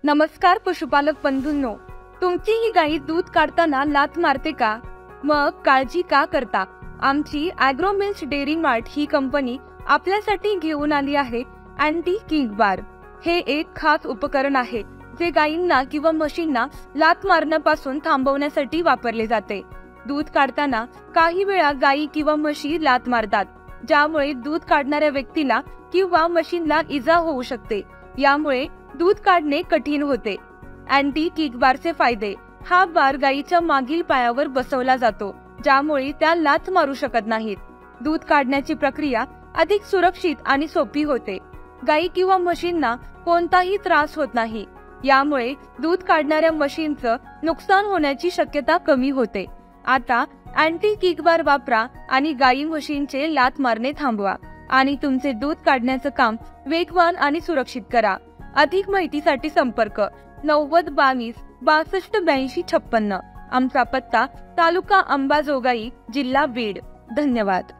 नमस्कार पशुपालक बंधूंनो, तुमची ही गाई दूध काढताना लाथ मारते का? मग काळजी का करता? आमची ॲग्रोमिल्स डेअरी मार्ट ही कंपनी आपल्यासाठी घेऊन आली आहे अँटी किक बार। हे एक खास उपकरण आहे जे गायींना किंवा म्हशींना लाथ मारण्यापासून थांबवण्यासाठी वापरले जाते। दूध काढताना काही वेळा गायी किंवा म्हशी लाथ मारतात, ज्यामुळे दूध काढणाऱ्या व्यक्तीला किंवा मशीनला इजा होऊ शकते। यामुळे दूध काढणे कठीण होते। अँटी किक बारचे फायदे: हा बार गायीच्या मागील पायावर बसवला जातो, ज्यामुळे त्या लाथ मारू शकत नाहीत। दूध काढण्याची प्रक्रिया अधिक सुरक्षित आणि सोपी होते। गायी किंवा म्हशींना कोणताही त्रास होत नाही, यामुळे दूध काढणाऱ्या मशीनचं नुकसान होण्याची शक्यता कमी होते। आता अँटी किक बार वापरा आणि गायी म्हशींचे लाथ मारणे थांबवा आणि तुमचे दूध काढण्याचं काम वेगवान आणि सुरक्षित करा। अधिक माहितीसाठी संपर्क 90 22 62 82 56। आमचा पत्ता तालुका अंबाजोगाई, जिल्हा बीड। धन्यवाद।